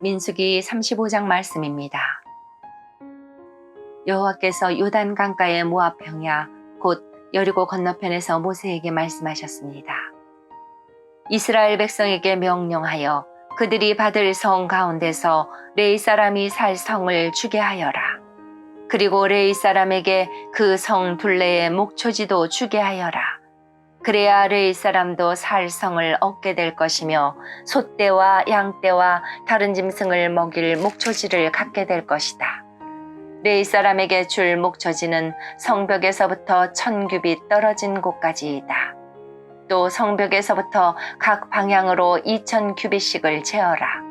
민수기 35장 말씀입니다. 여호와께서 요단 강가의 모압 평야 곧 여리고 건너편에서 모세에게 말씀하셨습니다. 이스라엘 백성에게 명령하여 그들이 받을 성 가운데서 레위 사람이 살 성을 주게 하여라. 그리고 레위 사람에게 그 성 둘레의 목초지도 주게 하여라. 그래야 레위 사람도 살 성을 얻게 될 것이며 소떼와 양떼와 다른 짐승을 먹일 목초지를 갖게 될 것이다. 레위 사람에게 줄 목초지는 성벽에서부터 1000규빗 떨어진 곳까지이다. 또 성벽에서부터 각 방향으로 2000규빗씩을 재어라.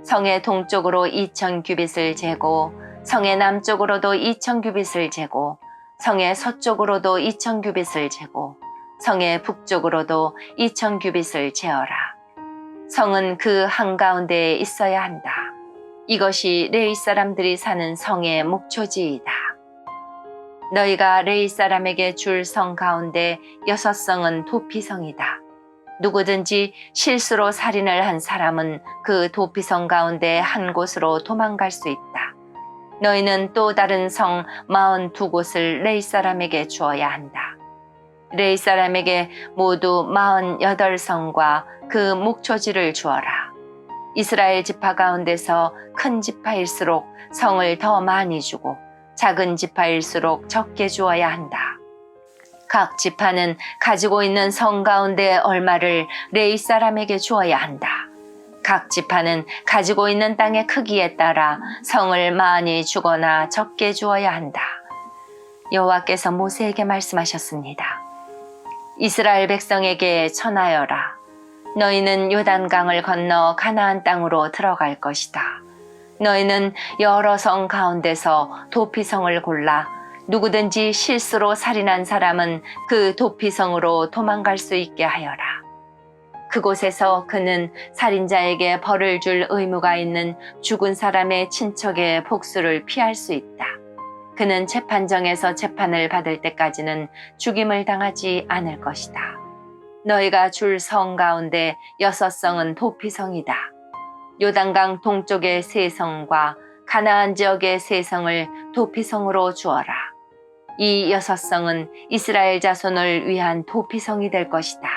성의 동쪽으로 2000규빗을 재고 성의 남쪽으로도 2000규빗을 재고 성의 서쪽으로도 2000규빗을 재고 성의 북쪽으로도 2000규빗을 재어라. 성은 그 한가운데에 있어야 한다. 이것이 레위 사람들이 사는 성의 목초지이다. 너희가 레위 사람에게 줄 성 가운데 6성은 도피성이다. 누구든지 실수로 살인을 한 사람은 그 도피성 가운데 한 곳으로 도망갈 수 있다. 너희는 또 다른 성 42곳을 레위 사람에게 주어야 한다. 레위 사람에게 모두 48성과 그 목초지를 주어라. 이스라엘 지파 가운데서 큰 지파일수록 성을 더 많이 주고 작은 지파일수록 적게 주어야 한다. 각 지파는 가지고 있는 성 가운데 얼마를 레위 사람에게 주어야 한다. 각 지파는 가지고 있는 땅의 크기에 따라 성을 많이 주거나 적게 주어야 한다. 여호와께서 모세에게 말씀하셨습니다. 이스라엘 백성에게 전하여라. 너희는 요단강을 건너 가나안 땅으로 들어갈 것이다. 너희는 여러 성 가운데서 도피성을 골라 누구든지 실수로 살인한 사람은 그 도피성으로 도망갈 수 있게 하여라. 그곳에서 그는 살인자에게 벌을 줄 의무가 있는 죽은 사람의 친척의 복수를 피할 수 있다. 그는 재판정에서 재판을 받을 때까지는 죽임을 당하지 않을 것이다. 너희가 줄 성 가운데 6성은 도피성이다. 요단강 동쪽의 3성과 가나안 지역의 3성을 도피성으로 주어라. 이 6성은 이스라엘 자손을 위한 도피성이 될 것이다.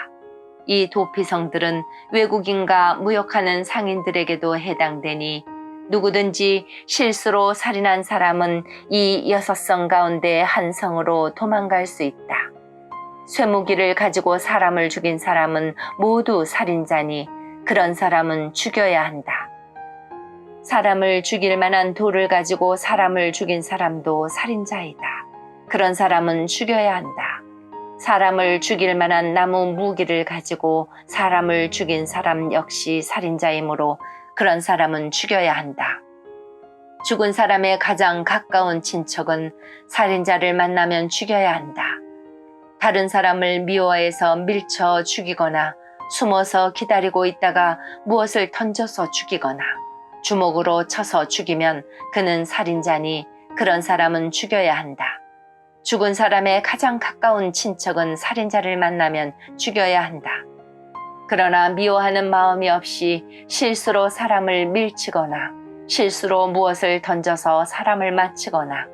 이 도피성들은 외국인과 무역하는 상인들에게도 해당되니 누구든지 실수로 살인한 사람은 이 6성 가운데 한 성으로 도망갈 수 있다. 쇠무기를 가지고 사람을 죽인 사람은 모두 살인자니 그런 사람은 죽여야 한다. 사람을 죽일 만한 돌을 가지고 사람을 죽인 사람도 살인자이다. 그런 사람은 죽여야 한다. 사람을 죽일 만한 나무 무기를 가지고 사람을 죽인 사람 역시 살인자이므로 그런 사람은 죽여야 한다. 죽은 사람의 가장 가까운 친척은 살인자를 만나면 죽여야 한다. 다른 사람을 미워해서 밀쳐 죽이거나 숨어서 기다리고 있다가 무엇을 던져서 죽이거나 주먹으로 쳐서 죽이면 그는 살인자니 그런 사람은 죽여야 한다. 죽은 사람의 가장 가까운 친척은 살인자를 만나면 죽여야 한다. 그러나 미워하는 마음이 없이 실수로 사람을 밀치거나 실수로 무엇을 던져서 사람을 맞히거나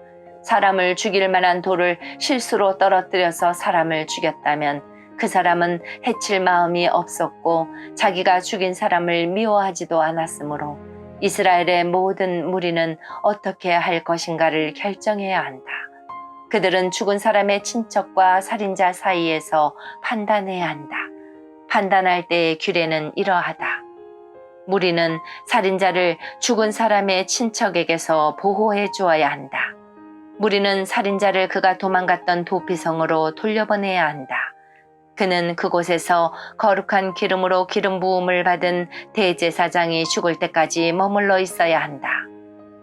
사람을 죽일 만한 돌을 실수로 떨어뜨려서 사람을 죽였다면 그 사람은 해칠 마음이 없었고 자기가 죽인 사람을 미워하지도 않았으므로 이스라엘의 모든 무리는 어떻게 할 것인가를 결정해야 한다. 그들은 죽은 사람의 친척과 살인자 사이에서 판단해야 한다. 판단할 때의 규례는 이러하다. 무리는 살인자를 죽은 사람의 친척에게서 보호해 주어야 한다. 무리는 살인자를 그가 도망갔던 도피성으로 돌려보내야 한다. 그는 그곳에서 거룩한 기름으로 기름 부음을 받은 대제사장이 죽을 때까지 머물러 있어야 한다.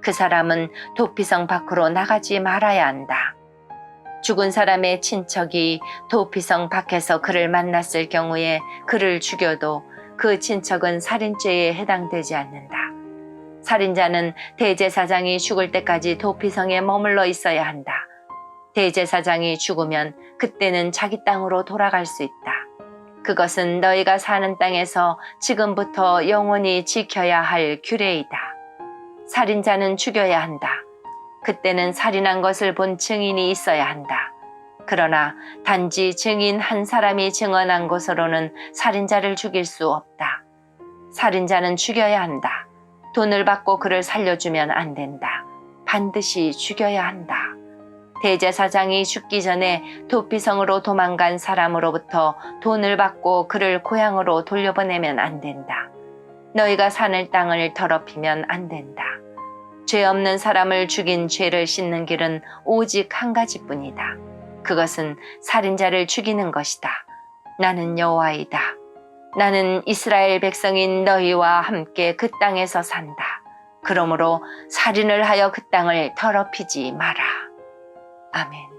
그 사람은 도피성 밖으로 나가지 말아야 한다. 죽은 사람의 친척이 도피성 밖에서 그를 만났을 경우에 그를 죽여도 그 친척은 살인죄에 해당되지 않는다. 살인자는 대제사장이 죽을 때까지 도피성에 머물러 있어야 한다. 대제사장이 죽으면 그때는 자기 땅으로 돌아갈 수 있다. 그것은 너희가 사는 땅에서 지금부터 영원히 지켜야 할 규례이다. 살인자는 죽여야 한다. 그때는 살인한 것을 본 증인이 있어야 한다. 그러나 단지 증인 한 사람이 증언한 것으로는 살인자를 죽일 수 없다. 살인자는 죽여야 한다. 돈을 받고 그를 살려주면 안 된다. 반드시 죽여야 한다. 대제사장이 죽기 전에 도피성으로 도망간 사람으로부터 돈을 받고 그를 고향으로 돌려보내면 안 된다. 너희가 사는 땅을 더럽히면 안 된다. 죄 없는 사람을 죽인 죄를 씻는 길은 오직 한 가지뿐이다. 그것은 살인자를 죽이는 것이다. 나는 여호와이다. 나는 이스라엘 백성인 너희와 함께 그 땅에서 산다. 그러므로 살인을 하여 그 땅을 더럽히지 마라. 아멘.